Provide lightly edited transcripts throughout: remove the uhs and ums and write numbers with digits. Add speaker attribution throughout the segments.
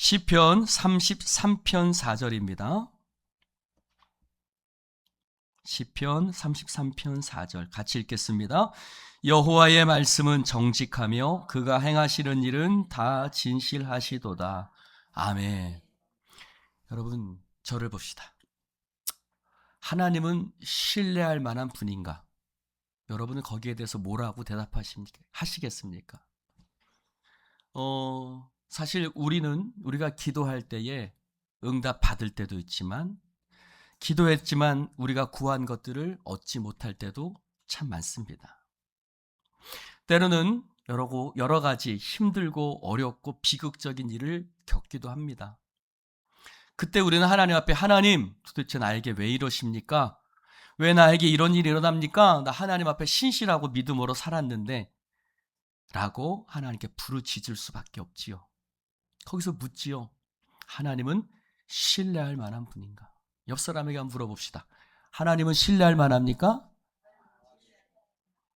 Speaker 1: 시편 33편 4절입니다. 시편 33편 4절 같이 읽겠습니다. 여호와의 말씀은 정직하며 그가 행하시는 일은 다 진실하시도다. 아멘. 여러분, 저를 봅시다. 하나님은 신뢰할 만한 분인가? 여러분은 거기에 대해서 뭐라고 하시겠습니까? 사실 우리가 기도할 때에 응답 받을 때도 있지만, 기도했지만 우리가 구한 것들을 얻지 못할 때도 참 많습니다. 때로는 여러 가지 힘들고 어렵고 비극적인 일을 겪기도 합니다. 그때 우리는 하나님 앞에, 하나님, 도대체 나에게 왜 이러십니까? 왜 나에게 이런 일이 일어납니까? 나 하나님 앞에 신실하고 믿음으로 살았는데 라고 하나님께 부르짖을 수밖에 없지요. 거기서 묻지요. 하나님은 신뢰할 만한 분인가? 옆 사람에게 한번 물어봅시다. 하나님은 신뢰할 만합니까?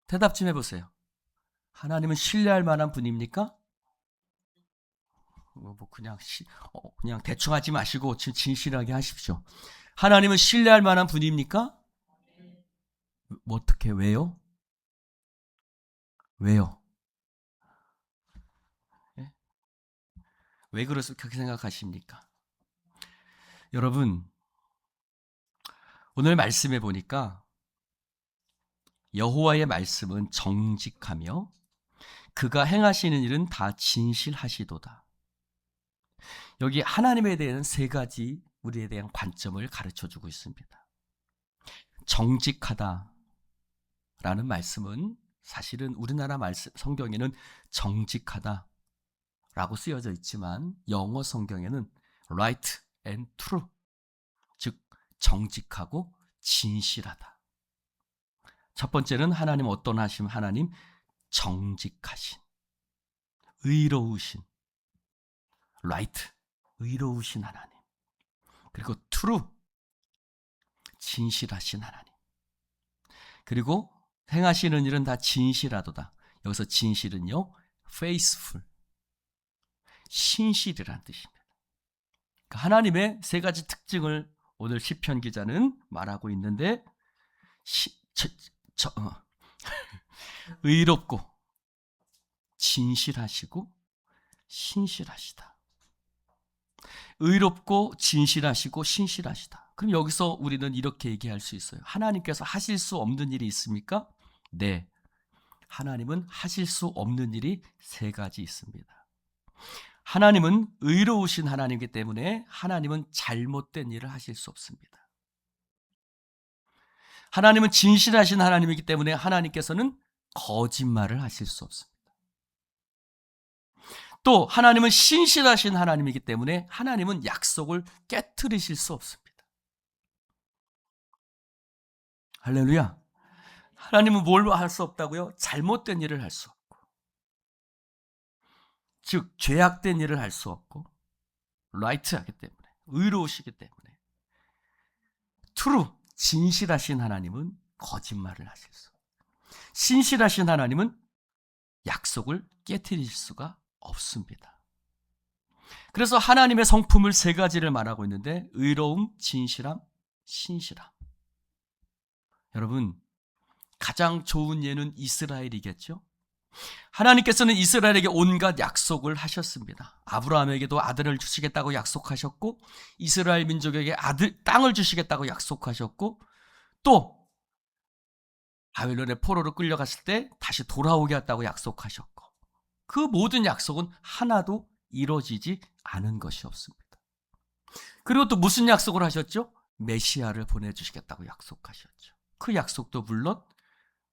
Speaker 1: 대답 좀 해보세요. 하나님은 신뢰할 만한 분입니까? 그냥 대충 하지 마시고 진실하게 하십시오. 하나님은 신뢰할 만한 분입니까? 어떻게, 왜요? 왜요? 예? 왜 그렇게 생각하십니까? 여러분, 오늘 말씀해 보니까 여호와의 말씀은 정직하며 그가 행하시는 일은 다 진실하시도다. 여기 하나님에 대한 세 가지 우리에 대한 관점을 가르쳐 주고 있습니다. 정직하다라는 말씀은 사실은 우리나라 성경에는 정직하다라고 쓰여져 있지만 영어 성경에는 right and true, 즉 정직하고 진실하다. 첫 번째는 하나님 어떤 하나님? 정직하신, 의로우신, right, 의로우신 하나님. 그리고 true, 진실하신 하나님. 그리고 행하시는 일은 다 진실하도다. 여기서 진실은요, faithful, 신실이라는 뜻입니다. 하나님의 세 가지 특징을 오늘 시편 기자는 말하고 있는데, 의롭고 진실하시고 신실하시다. 의롭고 진실하시고 신실하시다. 그럼 여기서 우리는 이렇게 얘기할 수 있어요. 하나님께서 하실 수 없는 일이 있습니까? 네. 하나님은 하실 수 없는 일이 세 가지 있습니다. 하나님은 의로우신 하나님이기 때문에 하나님은 잘못된 일을 하실 수 없습니다. 하나님은 진실하신 하나님이기 때문에 하나님께서는 거짓말을 하실 수 없습니다. 또 하나님은 신실하신 하나님이기 때문에 하나님은 약속을 깨트리실 수 없습니다. 할렐루야. 하나님은 뭘 할 수 없다고요? 잘못된 일을 할 수 없고, 즉 죄악된 일을 할 수 없고, 라이트하기 때문에, 의로우시기 때문에, 트루, 진실하신 하나님은 거짓말을 하실 수 없고, 신실하신 하나님은 약속을 깨트릴 수가 없습니다. 그래서 하나님의 성품을 세 가지를 말하고 있는데, 의로움, 진실함, 신실함. 여러분, 가장 좋은 예는 이스라엘이겠죠? 하나님께서는 이스라엘에게 온갖 약속을 하셨습니다. 아브라함에게도 아들을 주시겠다고 약속하셨고, 이스라엘 민족에게 땅을 주시겠다고 약속하셨고, 또 바벨론의 포로로 끌려갔을 때 다시 돌아오게 했다고 약속하셨고, 그 모든 약속은 하나도 이루어지지 않은 것이 없습니다. 그리고 또 무슨 약속을 하셨죠? 메시아를 보내주시겠다고 약속하셨죠. 그 약속도 물론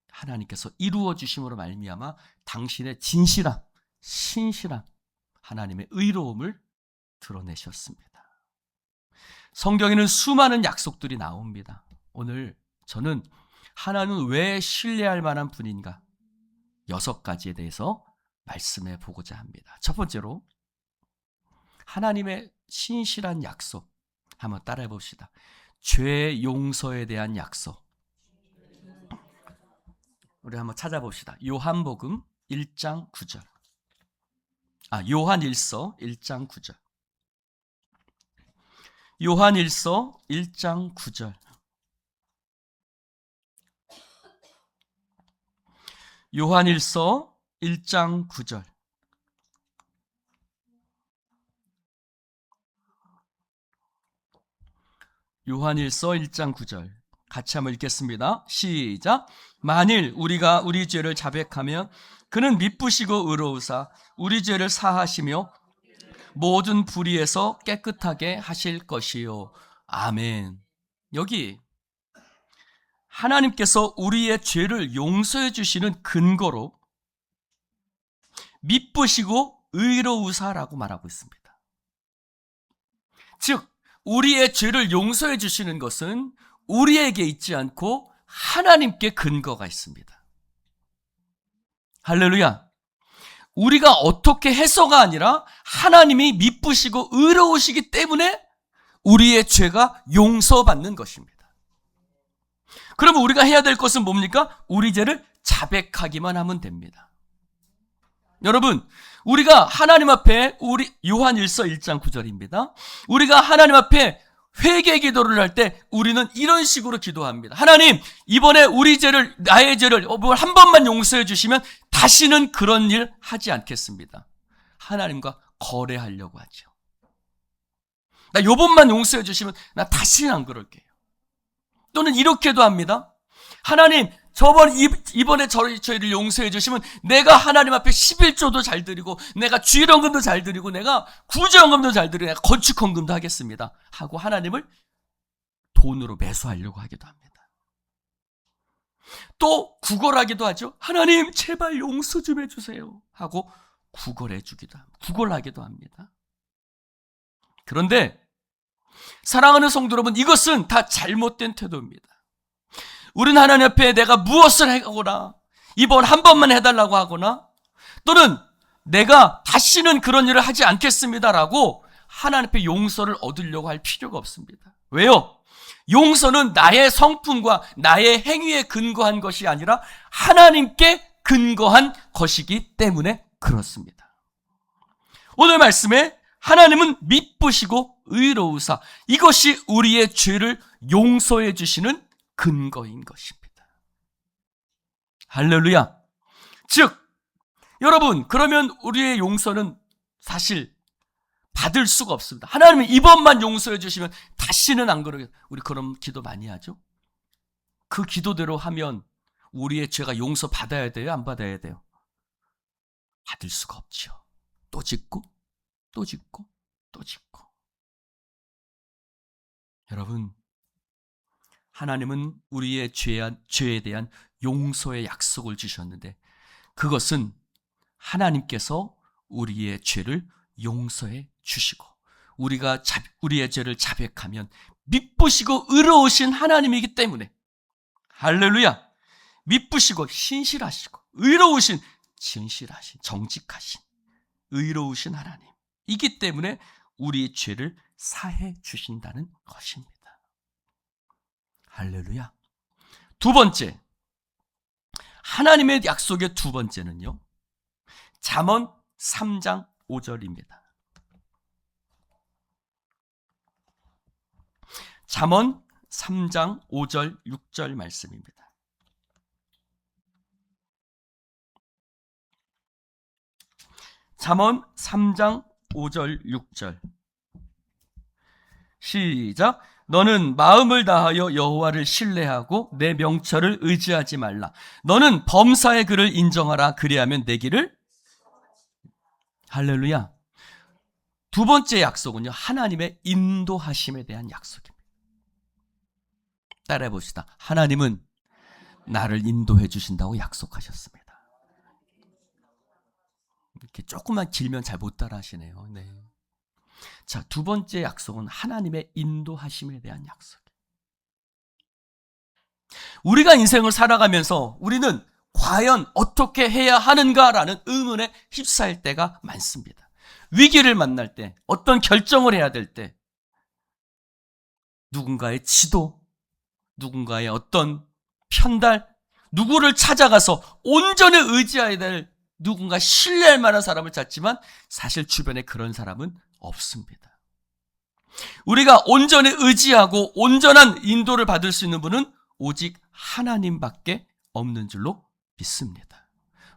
Speaker 1: 하나님께서 이루어 주심으로 말미암아 당신의 진실함, 신실함, 하나님의 의로움을 드러내셨습니다. 성경에는 수많은 약속들이 나옵니다. 오늘 저는 하나님은 왜 신뢰할 만한 분인가? 6가지에 대해서 말씀해 보고자 합니다. 첫 번째로 하나님의 신실한 약속 한번 따라해 봅시다. 죄 용서에 대한 약속. 우리 한번 찾아봅시다. 요한복음 1장 9절. 요한 1서 1장 9절. 요한일서 1장 9절. 요한일서 1장 9절. 요한일서 1장 9절. 같이 한번 읽겠습니다. 시작. 만일 우리가 우리 죄를 자백하면 그는 미쁘시고 의로우사 우리 죄를 사하시며 모든 불의에서 깨끗하게 하실 것이요. 아멘. 여기 하나님께서 우리의 죄를 용서해 주시는 근거로 미쁘시고 의로우사라고 말하고 있습니다. 즉 우리의 죄를 용서해 주시는 것은 우리에게 있지 않고 하나님께 근거가 있습니다. 할렐루야. 우리가 어떻게 해서가 아니라 하나님이 미쁘시고 의로우시기 때문에 우리의 죄가 용서받는 것입니다. 그러면 우리가 해야 될 것은 뭡니까? 우리 죄를 자백하기만 하면 됩니다. 여러분, 우리가 하나님 앞에 요한일서 1장 9절입니다. 우리가 하나님 앞에 회개 기도를 할 때 우리는 이런 식으로 기도합니다. 하나님, 이번에 우리 죄를, 나의 죄를 한 번만 용서해 주시면 다시는 그런 일 하지 않겠습니다. 하나님과 거래하려고 하죠. 나 요번만 용서해 주시면 나 다시는 안 그럴게요. 또는 이렇게도 합니다. 하나님, 이번에 저희를 용서해 주시면 내가 하나님 앞에 11조도 잘 드리고 내가 주일헌금도 잘 드리고 내가 구제헌금도 잘 드리고 내가 건축헌금도 하겠습니다 하고 하나님을 돈으로 매수하려고 하기도 합니다. 또 구걸하기도 하죠. 하나님 제발 용서 좀 해주세요 하고 구걸하기도 합니다. 그런데 사랑하는 성도 여러분, 이것은 다 잘못된 태도입니다. 우리는 하나님 앞에 내가 무엇을 하거나 이번 한 번만 해달라고 하거나 또는 내가 다시는 그런 일을 하지 않겠습니다라고 하나님 앞에 용서를 얻으려고 할 필요가 없습니다. 왜요? 용서는 나의 성품과 나의 행위에 근거한 것이 아니라 하나님께 근거한 것이기 때문에 그렇습니다. 오늘 말씀에 하나님은 미쁘시고 의로우사, 이것이 우리의 죄를 용서해 주시는 근거인 것입니다. 할렐루야. 즉 여러분, 그러면 우리의 용서는 사실 받을 수가 없습니다. 하나님은 이번만 용서해 주시면 다시는 안 그러겠다. 우리 그런 기도 많이 하죠. 그 기도대로 하면 우리의 죄가 용서받아야 돼요? 안 받아야 돼요? 받을 수가 없죠. 또 짓고 또 짓고 또 짓고. 여러분, 하나님은 우리의 죄에 대한 용서의 약속을 주셨는데 그것은 하나님께서 우리의 죄를 용서해 주시고 우리가 우리의 죄를 자백하면 미쁘시고 의로우신 하나님이기 때문에, 할렐루야, 미쁘시고 신실하시고 의로우신, 진실하신, 정직하신 의로우신 하나님이기 때문에 우리의 죄를 사해 주신다는 것입니다. 할렐루야. 두 번째, 하나님의 약속의 두 번째는요, 잠언 3장 5절입니다. 잠언 3장 5절 6절 말씀입니다. 잠언 3장 5절 6절 시작. 너는 마음을 다하여 여호와를 신뢰하고 내 명철을 의지하지 말라. 너는 범사의 그를 인정하라. 그리하면 내 길을. 할렐루야. 두 번째 약속은요, 하나님의 인도하심에 대한 약속입니다. 따라해 봅시다. 하나님은 나를 인도해 주신다고 약속하셨습니다. 이렇게 조금만 길면 잘 못 따라 하시네요. 네. 자, 두 번째 약속은 하나님의 인도하심에 대한 약속. 우리가 인생을 살아가면서 우리는 과연 어떻게 해야 하는가라는 의문에 휩싸일 때가 많습니다. 위기를 만날 때, 어떤 결정을 해야 될 때, 누군가의 지도, 누군가의 어떤 편달, 누구를 찾아가서 온전히 의지해야 될 누군가 신뢰할 만한 사람을 찾지만 사실 주변에 그런 사람은 없습니다. 우리가 온전히 의지하고 온전한 인도를 받을 수 있는 분은 오직 하나님밖에 없는 줄로 믿습니다.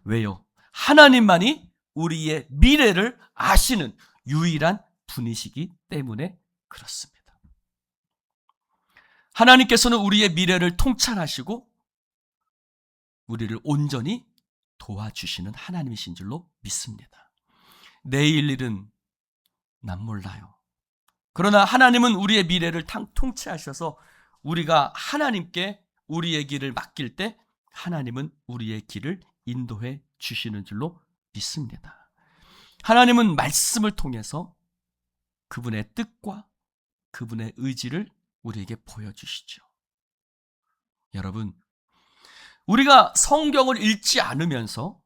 Speaker 1: 왜요? 하나님만이 우리의 미래를 아시는 유일한 분이시기 때문에 그렇습니다. 하나님께서는 우리의 미래를 통찰하시고 우리를 온전히 도와주시는 하나님이신 줄로 믿습니다. 내일 일은 난 몰라요. 그러나 하나님은 우리의 미래를 통치하셔서 우리가 하나님께 우리의 길을 맡길 때 하나님은 우리의 길을 인도해 주시는 줄로 믿습니다. 하나님은 말씀을 통해서 그분의 뜻과 그분의 의지를 우리에게 보여주시죠. 여러분, 우리가 성경을 읽지 않으면서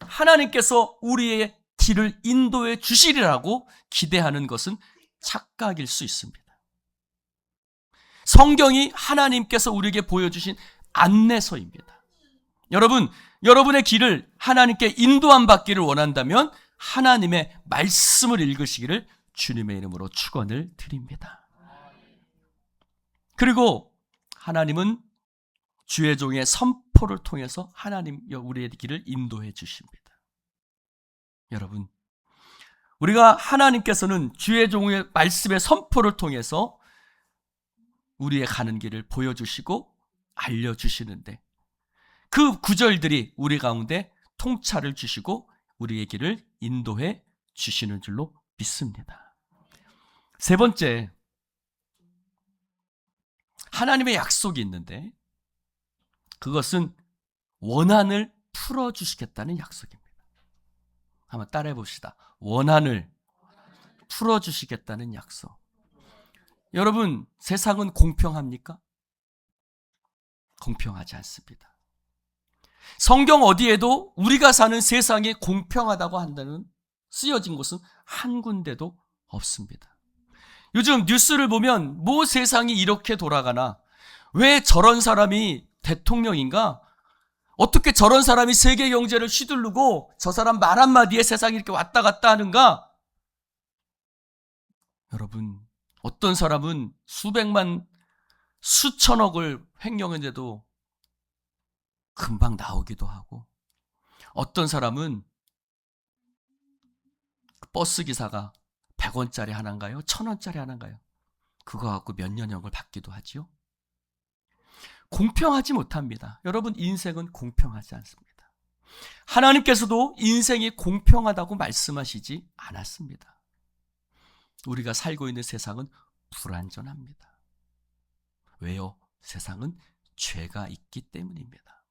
Speaker 1: 하나님께서 우리의 길을 인도해 주시리라고 기대하는 것은 착각일 수 있습니다. 성경이 하나님께서 우리에게 보여주신 안내서입니다. 여러분, 여러분의 길을 하나님께 인도함 받기를 원한다면 하나님의 말씀을 읽으시기를 주님의 이름으로 축원을 드립니다. 그리고 하나님은 주의 종의 선포를 통해서 하나님 우리의 길을 인도해 주십니다. 여러분, 우리가 하나님께서는 주의 종의 말씀의 선포를 통해서 우리의 가는 길을 보여주시고 알려주시는데 그 구절들이 우리 가운데 통찰을 주시고 우리의 길을 인도해 주시는 줄로 믿습니다. 세 번째, 하나님의 약속이 있는데 그것은 원한을 풀어주시겠다는 약속입니다. 한번 따라해 봅시다. 원한을 풀어주시겠다는 약속. 여러분, 세상은 공평합니까? 공평하지 않습니다. 성경 어디에도 우리가 사는 세상이 공평하다고 한다는 쓰여진 곳은 한 군데도 없습니다. 요즘 뉴스를 보면 뭐 세상이 이렇게 돌아가나, 왜 저런 사람이 대통령인가? 어떻게 저런 사람이 세계 경제를 휘두르고 저 사람 말 한마디에 세상이 이렇게 왔다 갔다 하는가? 여러분, 어떤 사람은 수백만, 수천억을 횡령했는데도 금방 나오기도 하고, 어떤 사람은 버스 기사가 100원짜리 하나인가요? 1000원짜리 하나인가요? 그거 갖고 몇 년형을 받기도 하지요. 공평하지 못합니다. 여러분, 인생은 공평하지 않습니다. 하나님께서도 인생이 공평하다고 말씀하시지 않았습니다. 우리가 살고 있는 세상은 불완전합니다. 왜요? 세상은 죄가 있기 때문입니다.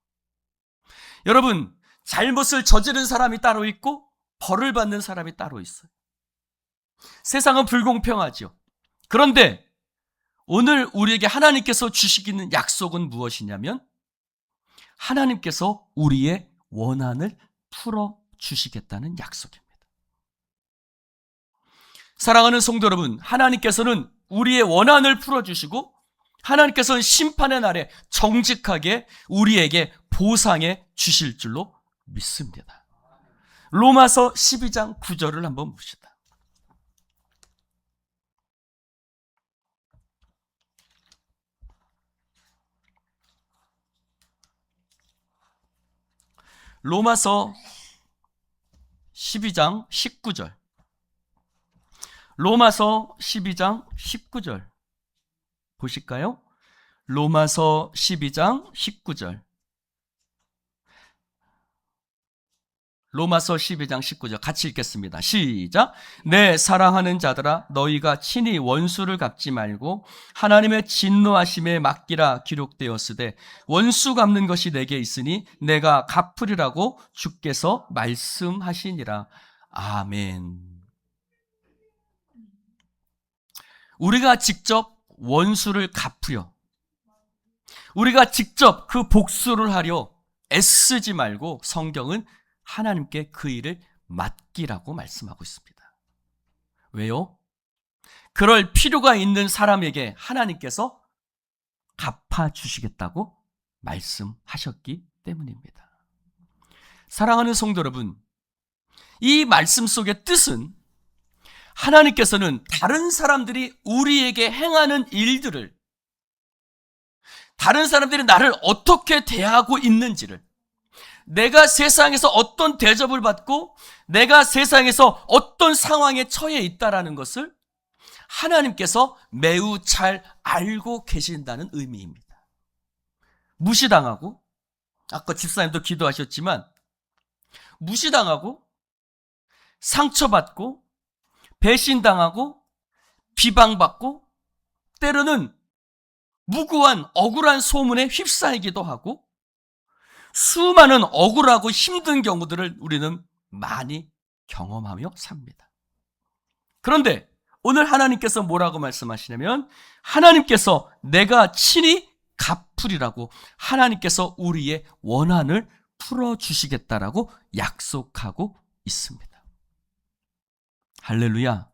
Speaker 1: 여러분, 잘못을 저지른 사람이 따로 있고 벌을 받는 사람이 따로 있어요. 세상은 불공평하죠. 그런데 오늘 우리에게 하나님께서 주시기는 약속은 무엇이냐면 하나님께서 우리의 원한을 풀어주시겠다는 약속입니다. 사랑하는 성도 여러분, 하나님께서는 우리의 원한을 풀어주시고 하나님께서는 심판의 날에 정직하게 우리에게 보상해 주실 줄로 믿습니다. 로마서 12장 9절을 한번 봅시다. 로마서 12장 19절. 로마서 12장 19절. 보실까요? 로마서 12장 19절. 로마서 12장 19절 같이 읽겠습니다. 시작. 내 사랑하는 자들아, 너희가 친히 원수를 갚지 말고 하나님의 진노하심에 맡기라 기록되었으되 원수 갚는 것이 내게 있으니 내가 갚으리라고 주께서 말씀하시니라. 아멘. 우리가 직접 원수를 갚으려, 우리가 직접 그 복수를 하려 애쓰지 말고 성경은 하나님께 그 일을 맡기라고 말씀하고 있습니다. 왜요? 그럴 필요가 있는 사람에게 하나님께서 갚아주시겠다고 말씀하셨기 때문입니다. 사랑하는 성도 여러분, 이 말씀 속의 뜻은 하나님께서는 다른 사람들이 우리에게 행하는 일들을, 다른 사람들이 나를 어떻게 대하고 있는지를, 내가 세상에서 어떤 대접을 받고 내가 세상에서 어떤 상황에 처해 있다라는 것을 하나님께서 매우 잘 알고 계신다는 의미입니다. 무시당하고, 아까 집사님도 기도하셨지만, 무시당하고 상처받고 배신당하고 비방받고 때로는 무고한 억울한 소문에 휩싸이기도 하고 수많은 억울하고 힘든 경우들을 우리는 많이 경험하며 삽니다. 그런데 오늘 하나님께서 뭐라고 말씀하시냐면, 하나님께서 내가 친히 갚으리라고 하나님께서 우리의 원한을 풀어주시겠다라고 약속하고 있습니다. 할렐루야.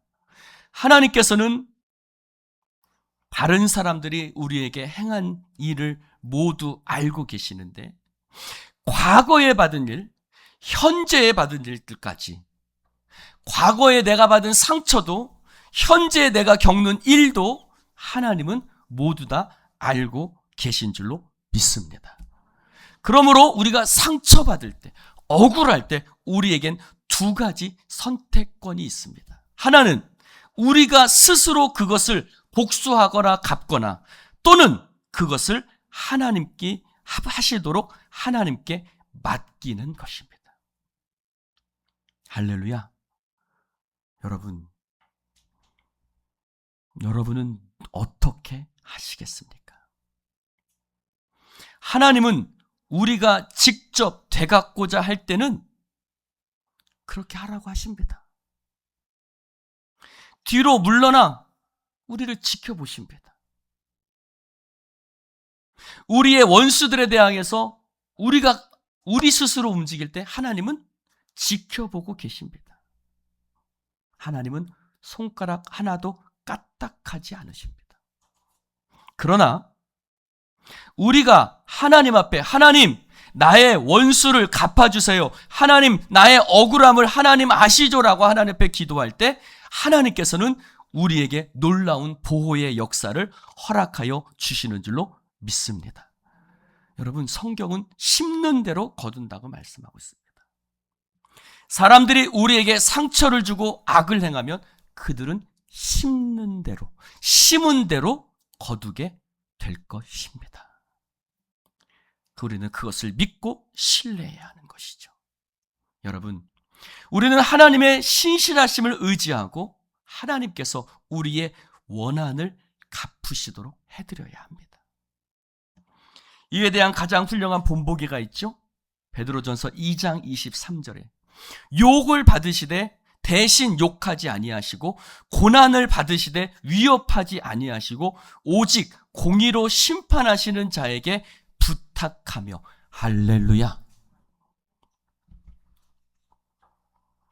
Speaker 1: 하나님께서는 다른 사람들이 우리에게 행한 일을 모두 알고 계시는데, 과거에 받은 일, 현재에 받은 일들까지, 과거에 내가 받은 상처도 현재에 내가 겪는 일도 하나님은 모두 다 알고 계신 줄로 믿습니다. 그러므로 우리가 상처받을 때, 억울할 때 우리에겐 두 가지 선택권이 있습니다. 하나는 우리가 스스로 그것을 복수하거나 갚거나, 또는 그것을 하나님께 하시도록 하나님께 맡기는 것입니다. 할렐루야. 여러분은 어떻게 하시겠습니까? 하나님은 우리가 직접 되갚고자 할 때는 그렇게 하라고 하십니다. 뒤로 물러나 우리를 지켜보십니다. 우리의 원수들에 대항해서 우리 스스로 움직일 때 하나님은 지켜보고 계십니다. 하나님은 손가락 하나도 까딱하지 않으십니다. 그러나 우리가 하나님 앞에, 하나님 나의 원수를 갚아주세요, 하나님 나의 억울함을 하나님 아시죠라고 하나님 앞에 기도할 때 하나님께서는 우리에게 놀라운 보호의 역사를 허락하여 주시는 줄로 믿습니다. 여러분, 성경은 심는 대로 거둔다고 말씀하고 있습니다. 사람들이 우리에게 상처를 주고 악을 행하면 그들은 심는 대로, 심은 대로 거두게 될 것입니다. 우리는 그것을 믿고 신뢰해야 하는 것이죠. 여러분, 우리는 하나님의 신실하심을 의지하고 하나님께서 우리의 원한을 갚으시도록 해드려야 합니다. 이에 대한 가장 훌륭한 본보기가 있죠. 베드로전서 2장 23절에 욕을 받으시되 대신 욕하지 아니하시고 고난을 받으시되 위협하지 아니하시고 오직 공의로 심판하시는 자에게 부탁하며. 할렐루야.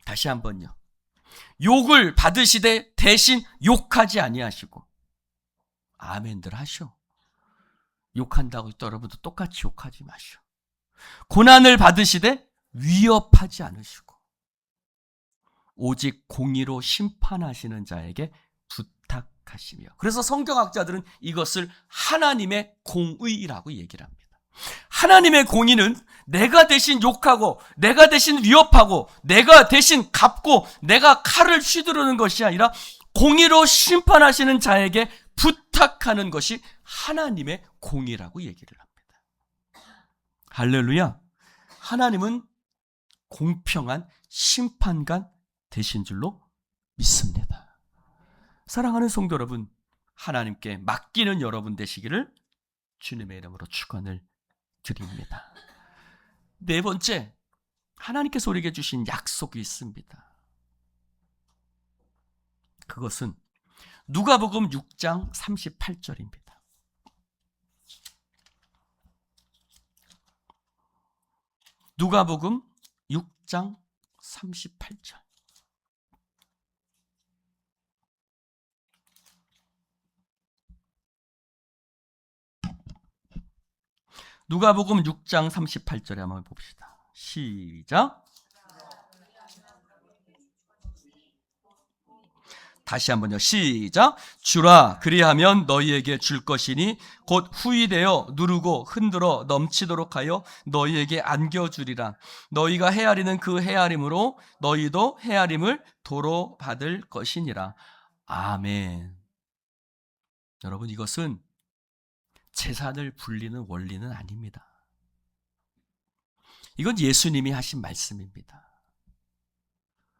Speaker 1: 다시 한번요. 욕을 받으시되 대신 욕하지 아니하시고. 아멘들 하시오. 욕한다고 또 여러분도 똑같이 욕하지 마시오. 고난을 받으시되 위협하지 않으시고 오직 공의로 심판하시는 자에게 부탁하시며. 그래서 성경학자들은 이것을 하나님의 공의라고 얘기를 합니다. 하나님의 공의는 내가 대신 욕하고 내가 대신 위협하고 내가 대신 갚고 내가 칼을 휘두르는 것이 아니라 공의로 심판하시는 자에게 부탁하는 것이 하나님의 공의라고 얘기를 합니다. 할렐루야. 하나님은 공평한 심판관 되신 줄로 믿습니다. 사랑하는 성도 여러분, 하나님께 맡기는 여러분 되시기를 주님의 이름으로 축원을 드립니다. 네 번째, 하나님께서 우리에게 주신 약속이 있습니다. 그것은 누가복음 6장 38절입니다. 누가복음 6장 38절. 누가복음 6장 38절에 한번 봅시다. 시작. 다시 한번요. 시작. 주라 그리하면 너희에게 줄 것이니 곧 후이되어 누르고 흔들어 넘치도록 하여 너희에게 안겨주리라. 너희가 헤아리는 그 헤아림으로 너희도 헤아림을 도로 받을 것이니라. 아멘. 여러분, 이것은 재산을 불리는 원리는 아닙니다. 이건 예수님이 하신 말씀입니다.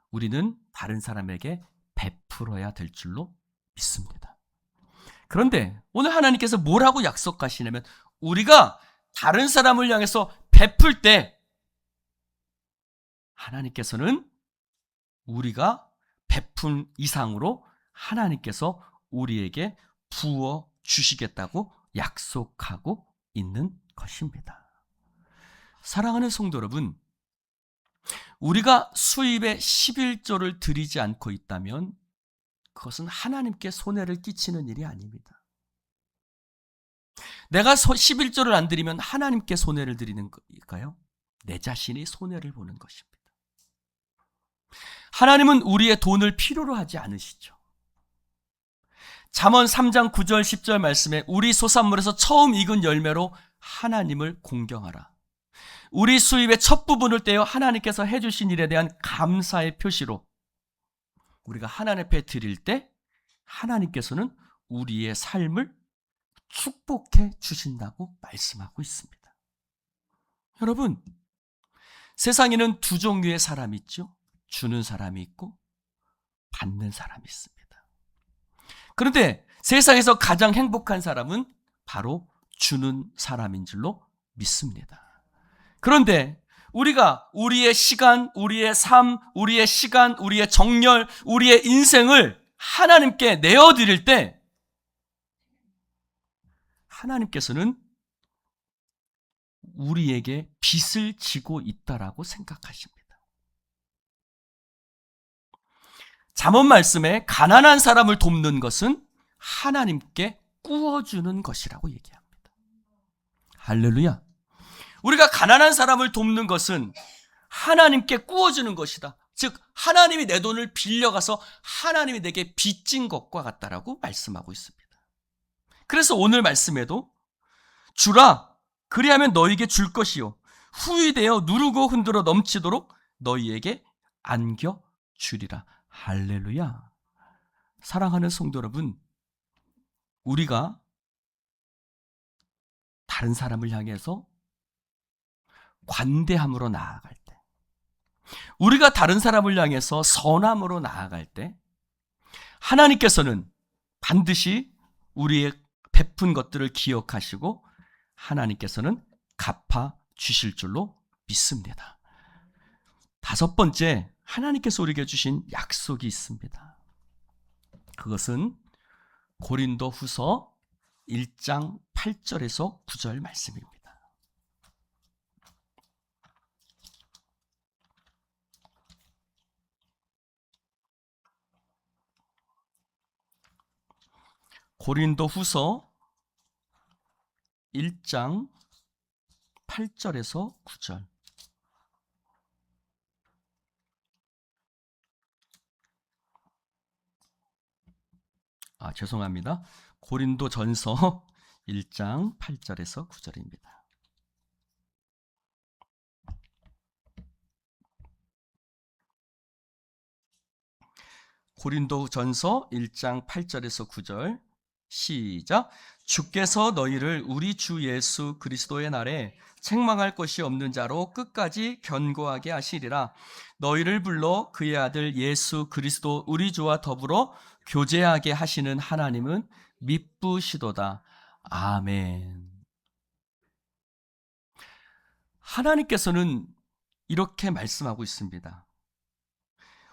Speaker 1: 우리는 다른 사람에게 베풀어야 될 줄로 믿습니다. 그런데 오늘 하나님께서 뭐라고 약속하시냐면 우리가 다른 사람을 향해서 베풀 때 하나님께서는 우리가 베푼 이상으로 하나님께서 우리에게 부어 주시겠다고 약속하고 있는 것입니다. 사랑하는 성도 여러분, 우리가 수입의 11조를 드리지 않고 있다면 그것은 하나님께 손해를 끼치는 일이 아닙니다. 내가 11조를 안 드리면 하나님께 손해를 드리는 걸까요? 내 자신이 손해를 보는 것입니다. 하나님은 우리의 돈을 필요로 하지 않으시죠. 잠언 3장 9절 10절 말씀에 우리 소산물에서 처음 익은 열매로 하나님을 공경하라. 우리 수입의 첫 부분을 떼어 하나님께서 해주신 일에 대한 감사의 표시로 우리가 하나님 앞에 드릴 때 하나님께서는 우리의 삶을 축복해 주신다고 말씀하고 있습니다. 여러분, 세상에는 두 종류의 사람이 있죠. 주는 사람이 있고 받는 사람이 있습니다. 그런데 세상에서 가장 행복한 사람은 바로 주는 사람인 줄로 믿습니다. 그런데 우리가 우리의 시간, 우리의 삶, 우리의 시간, 우리의 정열, 우리의 인생을 하나님께 내어드릴 때 하나님께서는 우리에게 빚을 지고 있다라고 생각하십니다. 잠언 말씀에 가난한 사람을 돕는 것은 하나님께 꾸어주는 것이라고 얘기합니다. 할렐루야. 우리가 가난한 사람을 돕는 것은 하나님께 꾸어주는 것이다. 즉 하나님이 내 돈을 빌려가서 하나님이 내게 빚진 것과 같다라고 말씀하고 있습니다. 그래서 오늘 말씀에도 주라 그리하면 너희에게 줄 것이요 후히 되어 누르고 흔들어 넘치도록 너희에게 안겨주리라. 할렐루야. 사랑하는 성도 여러분, 우리가 다른 사람을 향해서 관대함으로 나아갈 때, 우리가 다른 사람을 향해서 선함으로 나아갈 때 하나님께서는 반드시 우리의 베푼 것들을 기억하시고 하나님께서는 갚아 주실 줄로 믿습니다. 다섯 번째, 하나님께서 우리에게 주신 약속이 있습니다. 그것은 고린도 후서 1장 8절에서 9절 말씀입니다. 고린도 후서 1장 8절에서 9절. 죄송합니다. 고린도 전서 1장 8절에서 9절입니다. 고린도 전서 1장 8절에서 9절. 시작. 주께서 너희를 우리 주 예수 그리스도의 날에 책망할 것이 없는 자로 끝까지 견고하게 하시리라. 너희를 불러 그의 아들 예수 그리스도 우리 주와 더불어 교제하게 하시는 하나님은 미쁘시도다. 아멘. 하나님께서는 이렇게 말씀하고 있습니다.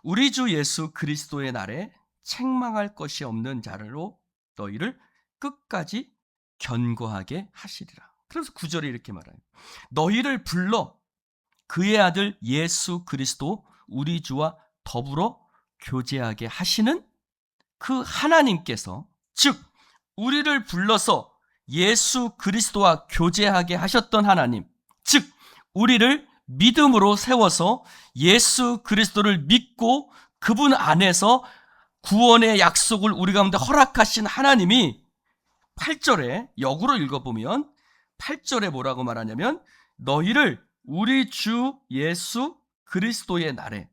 Speaker 1: 우리 주 예수 그리스도의 날에 책망할 것이 없는 자로 너희를 끝까지 견고하게 하시리라. 그래서 9절에 이렇게 말해요. 너희를 불러 그의 아들 예수 그리스도 우리 주와 더불어 교제하게 하시는 그 하나님께서, 즉 우리를 불러서 예수 그리스도와 교제하게 하셨던 하나님, 즉 우리를 믿음으로 세워서 예수 그리스도를 믿고 그분 안에서 구원의 약속을 우리 가운데 허락하신 하나님이 8절에 역으로 읽어보면 8절에 뭐라고 말하냐면 너희를 우리 주 예수 그리스도의 날에,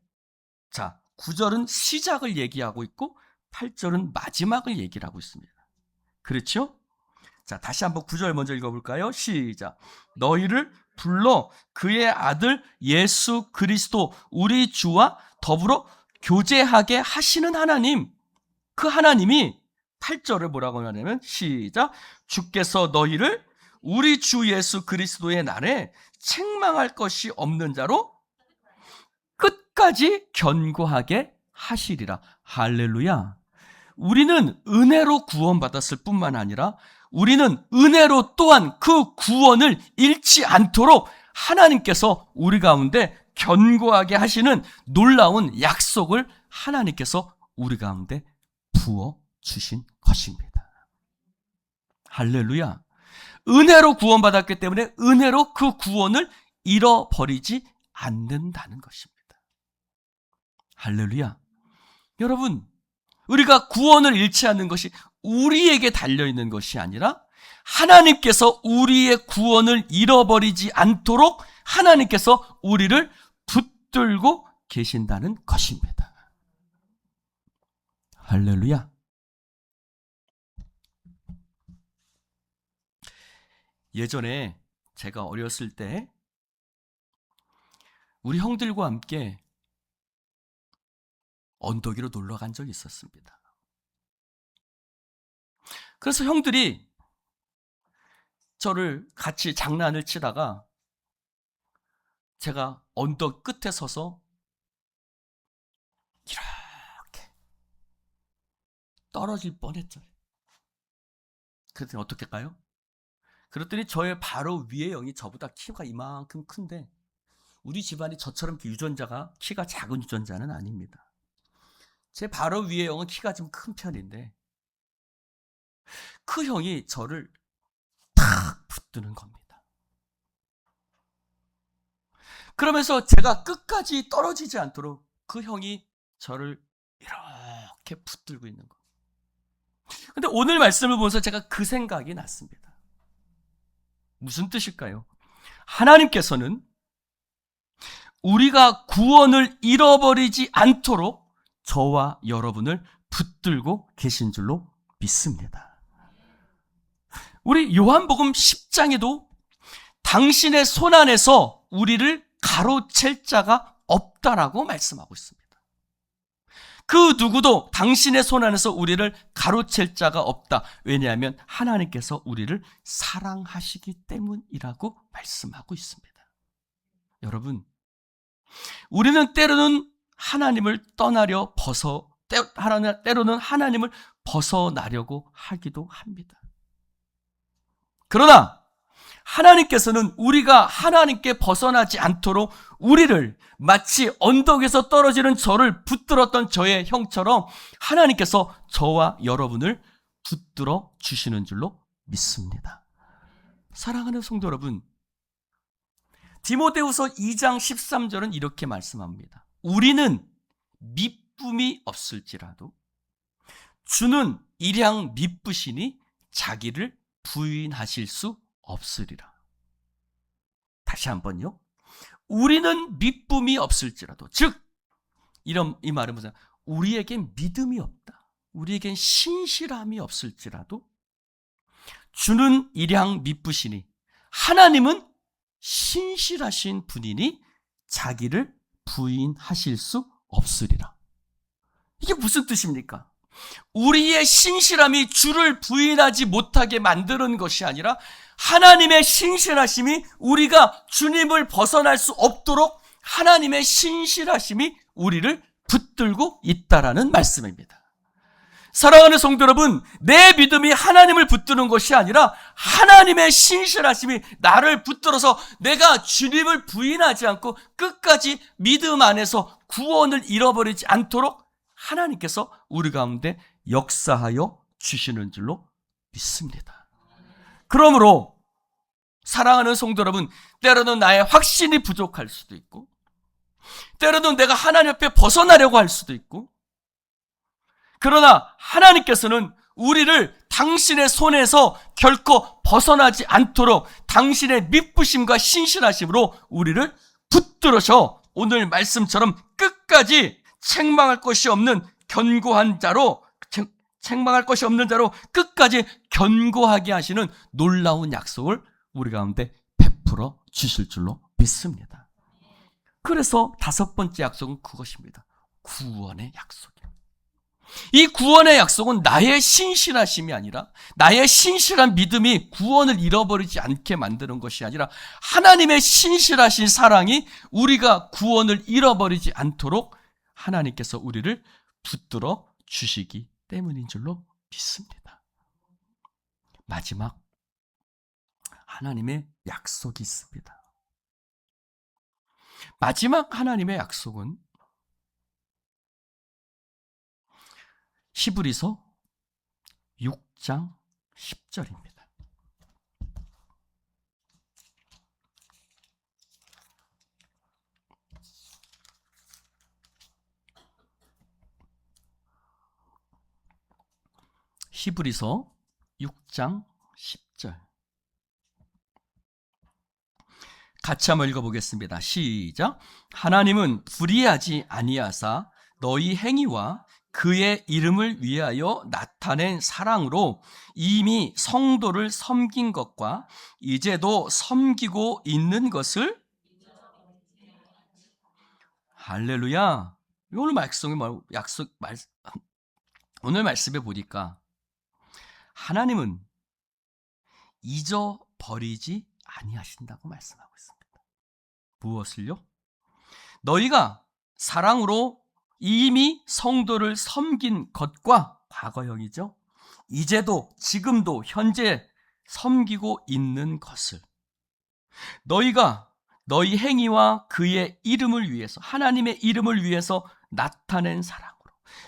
Speaker 1: 자 9절은 시작을 얘기하고 있고 8절은 마지막을 얘기를 하고 있습니다. 그렇죠? 자, 다시 한번 9절 먼저 읽어볼까요? 시작. 너희를 불러 그의 아들 예수 그리스도 우리 주와 더불어 교제하게 하시는 하나님, 그 하나님이 8절을 뭐라고 하냐면 시작. 주께서 너희를 우리 주 예수 그리스도의 날에 책망할 것이 없는 자로 끝까지 견고하게 하시리라. 할렐루야. 우리는 은혜로 구원받았을 뿐만 아니라 우리는 은혜로 또한 그 구원을 잃지 않도록 하나님께서 우리 가운데 견고하게 하시는 놀라운 약속을 하나님께서 우리 가운데 부어주신 것입니다. 할렐루야. 은혜로 구원받았기 때문에 은혜로 그 구원을 잃어버리지 않는다는 것입니다. 할렐루야. 여러분, 우리가 구원을 잃지 않는 것이 우리에게 달려있는 것이 아니라 하나님께서 우리의 구원을 잃어버리지 않도록 하나님께서 우리를 붙들고 계신다는 것입니다. 할렐루야. 예전에 제가 어렸을 때 우리 형들과 함께 언덕 위로 놀러 간 적이 있었습니다. 그래서 형들이 저를 같이 장난을 치다가 제가 언덕 끝에 서서 이렇게 떨어질 뻔했죠. 그랬더니 어떻게 할까요? 그랬더니 저의 바로 위에 형이 저보다 키가 이만큼 큰데, 우리 집안이 저처럼 유전자가 키가 작은 유전자는 아닙니다. 제 바로 위에 형은 키가 좀 큰 편인데 그 형이 저를 탁 붙드는 겁니다. 그러면서 제가 끝까지 떨어지지 않도록 그 형이 저를 이렇게 붙들고 있는 거예요. 근데 오늘 말씀을 보면서 제가 그 생각이 났습니다. 무슨 뜻일까요? 하나님께서는 우리가 구원을 잃어버리지 않도록 저와 여러분을 붙들고 계신 줄로 믿습니다. 우리 요한복음 10장에도 당신의 손 안에서 우리를 가로챌 자가 없다라고 말씀하고 있습니다. 그 누구도 당신의 손 안에서 우리를 가로챌 자가 없다. 왜냐하면 하나님께서 우리를 사랑하시기 때문이라고 말씀하고 있습니다. 여러분, 우리는 때로는 하나님을 떠나려 때로는 하나님을 벗어나려고 하기도 합니다. 그러나 하나님께서는 우리가 하나님께 벗어나지 않도록 우리를 마치 언덕에서 떨어지는 저를 붙들었던 저의 형처럼 하나님께서 저와 여러분을 붙들어 주시는 줄로 믿습니다. 사랑하는 성도 여러분, 디모데후서 2장 13절은 이렇게 말씀합니다. 우리는 미쁨이 없을지라도 주는 일양 미쁘시니 자기를 부인하실 수 없으리라. 다시 한번요. 우리는 미쁨이 없을지라도, 즉 이 말은 무슨, 우리에겐 믿음이 없다, 우리에겐 신실함이 없을지라도 주는 일양 미쁘시니, 하나님은 신실하신 분이니 자기를 부인하실 수 없으리라. 이게 무슨 뜻입니까? 우리의 신실함이 주를 부인하지 못하게 만드는 것이 아니라 하나님의 신실하심이 우리가 주님을 벗어날 수 없도록 하나님의 신실하심이 우리를 붙들고 있다라는 말씀입니다. 사랑하는 성도 여러분, 내 믿음이 하나님을 붙드는 것이 아니라 하나님의 신실하심이 나를 붙들어서 내가 주님을 부인하지 않고 끝까지 믿음 안에서 구원을 잃어버리지 않도록 하나님께서 우리 가운데 역사하여 주시는 줄로 믿습니다. 그러므로 사랑하는 성도 여러분, 때로는 나의 확신이 부족할 수도 있고, 때로는 내가 하나님 앞에 벗어나려고 할 수도 있고, 그러나 하나님께서는 우리를 당신의 손에서 결코 벗어나지 않도록 당신의 믿부심과 신실하심으로 우리를 붙들어서 오늘 말씀처럼 끝까지 책망할 것이 없는 견고한 자로, 책망할 것이 없는 자로 끝까지 견고하게 하시는 놀라운 약속을 우리 가운데 베풀어 주실 줄로 믿습니다. 그래서 다섯 번째 약속은 그것입니다. 구원의 약속이에요. 이 구원의 약속은 나의 신실하심이 아니라, 나의 신실한 믿음이 구원을 잃어버리지 않게 만드는 것이 아니라 하나님의 신실하신 사랑이 우리가 구원을 잃어버리지 않도록 하나님께서 우리를 붙들어 주시기 때문인 줄로 믿습니다. 마지막, 하나님의 약속이 있습니다. 마지막 하나님의 약속은 히브리서 6장 10절입니다. 히브리서 6장 10절. 같이 한번 읽어보겠습니다. 시작. 하나님은 불의하지 아니하사 너희 행위와 그의 이름을 위하여 나타낸 사랑으로 이미 성도를 섬긴 것과 이제도 섬기고 있는 것을, 할렐루야. 오늘 오늘 말씀에 보니까 하나님은 잊어버리지 아니하신다고 말씀하고 있습니다. 무엇을요? 너희가 사랑으로 이미 성도를 섬긴 것과, 과거형이죠, 이제도 지금도 현재 섬기고 있는 것을, 너희가 너희 행위와 그의 이름을 위해서, 하나님의 이름을 위해서 나타낸 사랑으로,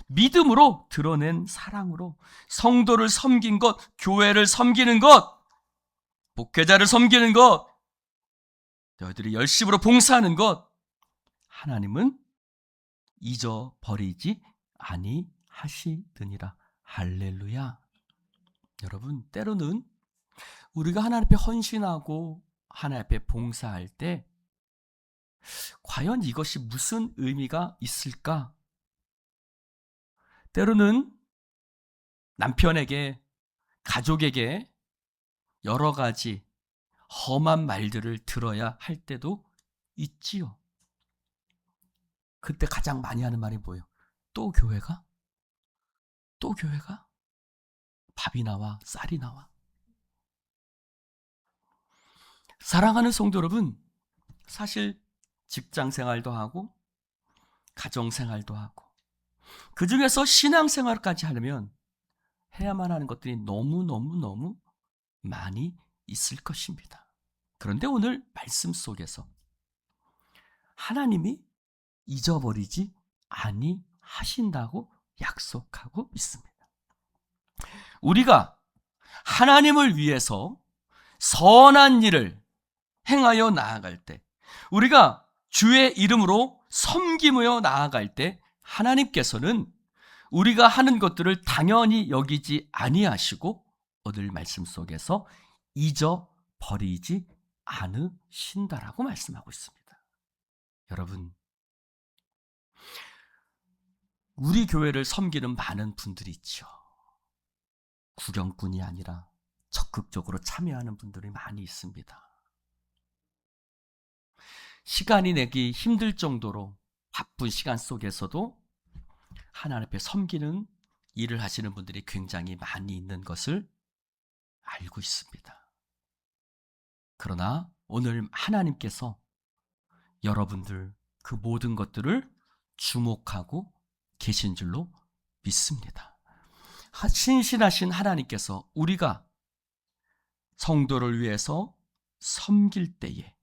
Speaker 1: 믿음으로 드러낸 사랑으로 성도를 섬긴 것, 교회를 섬기는 것, 목회자를 섬기는 것, 너희들이 열심으로 봉사하는 것, 하나님은 잊어버리지 아니하시느니라. 할렐루야. 여러분, 때로는 우리가 하나님 앞에 헌신하고 하나님 앞에 봉사할 때 과연 이것이 무슨 의미가 있을까? 때로는 남편에게, 가족에게 여러 가지 험한 말들을 들어야 할 때도 있지요. 그때 가장 많이 하는 말이 뭐예요? 또 교회가? 또 교회가? 밥이 나와, 쌀이 나와. 사랑하는 성도 여러분, 사실 직장 생활도 하고 가정 생활도 하고 그 중에서 신앙 생활까지 하려면 해야만 하는 것들이 너무 많이 있을 것입니다. 그런데 오늘 말씀 속에서 하나님이 잊어버리지 아니하신다고 약속하고 있습니다. 우리가 하나님을 위해서 선한 일을 행하여 나아갈 때, 우리가 주의 이름으로 섬기며 나아갈 때 하나님께서는 우리가 하는 것들을 당연히 여기지 아니하시고 오늘 말씀 속에서 잊어버리지 않으신다라고 말씀하고 있습니다. 여러분, 우리 교회를 섬기는 많은 분들이 있죠. 구경꾼이 아니라 적극적으로 참여하는 분들이 많이 있습니다. 시간이 내기 힘들 정도로 바쁜 시간 속에서도 하나님 앞에 섬기는 일을 하시는 분들이 굉장히 많이 있는 것을 알고 있습니다. 그러나 오늘 하나님께서 여러분들 그 모든 것들을 주목하고 계신 줄로 믿습니다. 신실하신 하나님께서 우리가 성도를 위해서 섬길 때에,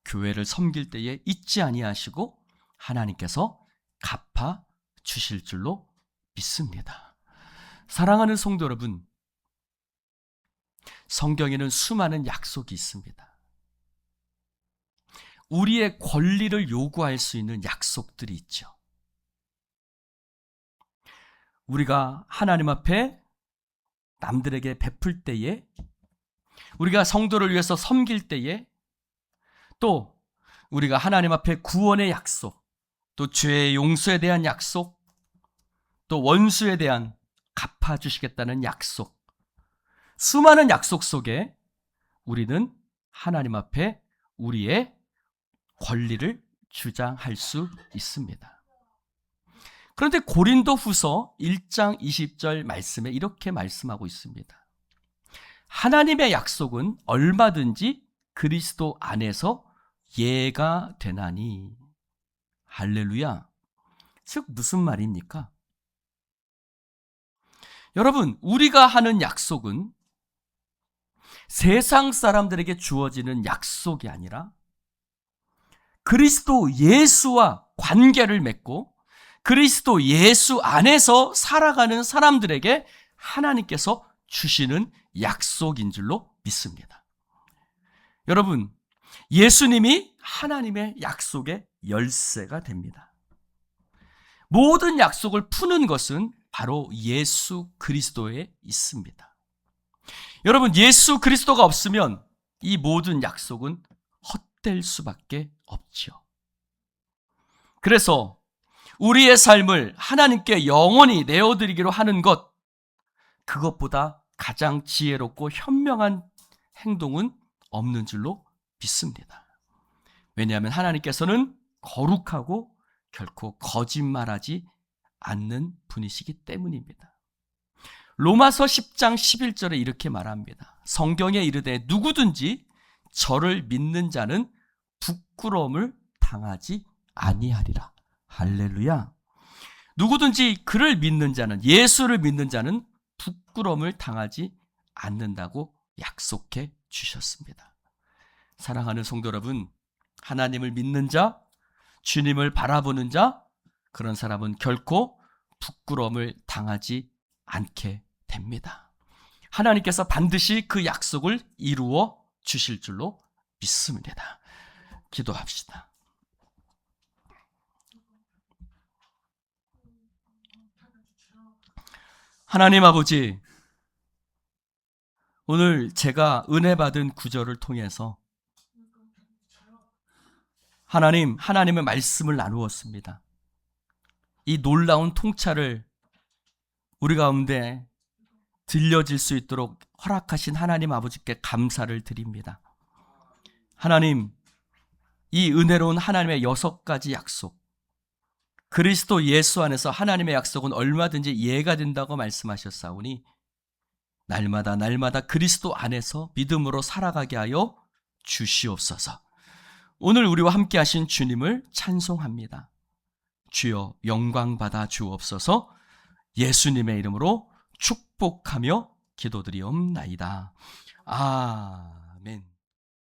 Speaker 1: 교회를 섬길 때에 잊지 아니하시고 하나님께서 갚아 주실 줄로 믿습니다. 사랑하는 성도 여러분, 성경에는 수많은 약속이 있습니다. 우리의 권리를 요구할 수 있는 약속들이 있죠. 우리가 하나님 앞에 남들에게 베풀 때에, 우리가 성도를 위해서 섬길 때에, 또 우리가 하나님 앞에 구원의 약속, 또 죄의 용서에 대한 약속, 또 원수에 대한 갚아주시겠다는 약속, 수많은 약속 속에 우리는 하나님 앞에 우리의 권리를 주장할 수 있습니다. 그런데 고린도후서 1장 20절 말씀에 이렇게 말씀하고 있습니다. 하나님의 약속은 얼마든지 그리스도 안에서 예가 되나니. 할렐루야. 즉 무슨 말입니까? 여러분, 우리가 하는 약속은 세상 사람들에게 주어지는 약속이 아니라 그리스도 예수와 관계를 맺고 그리스도 예수 안에서 살아가는 사람들에게 하나님께서 주시는 약속인 줄로 믿습니다. 여러분, 예수님이 하나님의 약속의 열쇠가 됩니다. 모든 약속을 푸는 것은 바로 예수 그리스도에 있습니다. 여러분, 예수 그리스도가 없으면 이 모든 약속은 헛될 수밖에 없죠. 그래서 우리의 삶을 하나님께 영원히 내어드리기로 하는 것, 그것보다 가장 지혜롭고 현명한 행동은 없는 줄로 믿습니다. 왜냐하면 하나님께서는 거룩하고 결코 거짓말하지 않는 분이시기 때문입니다. 로마서 10장 11절에 이렇게 말합니다. 성경에 이르되 누구든지 저를 믿는 자는 부끄러움을 당하지 아니하리라. 할렐루야. 누구든지 그를 믿는 자는, 예수를 믿는 자는 부끄러움을 당하지 않는다고 약속해 주셨습니다. 사랑하는 성도 여러분, 하나님을 믿는 자, 주님을 바라보는 자, 그런 사람은 결코 부끄러움을 당하지 않게 됩니다. 하나님께서 반드시 그 약속을 이루어 주실 줄로 믿습니다. 기도합시다. 하나님 아버지, 오늘 제가 은혜 받은 구절을 통해서 하나님의 말씀을 나누었습니다. 이 놀라운 통찰을 우리 가운데 들려질 수 있도록 허락하신 하나님 아버지께 감사를 드립니다. 하나님, 이 은혜로운 하나님의 6가지 약속, 그리스도 예수 안에서 하나님의 약속은 얼마든지 예가 된다고 말씀하셨사오니 날마다 그리스도 안에서 믿음으로 살아가게 하여 주시옵소서. 오늘 우리와 함께 하신 주님을 찬송합니다. 주여 영광 받아 주옵소서. 예수님의 이름으로 축복하며 기도드리옵나이다. 아멘.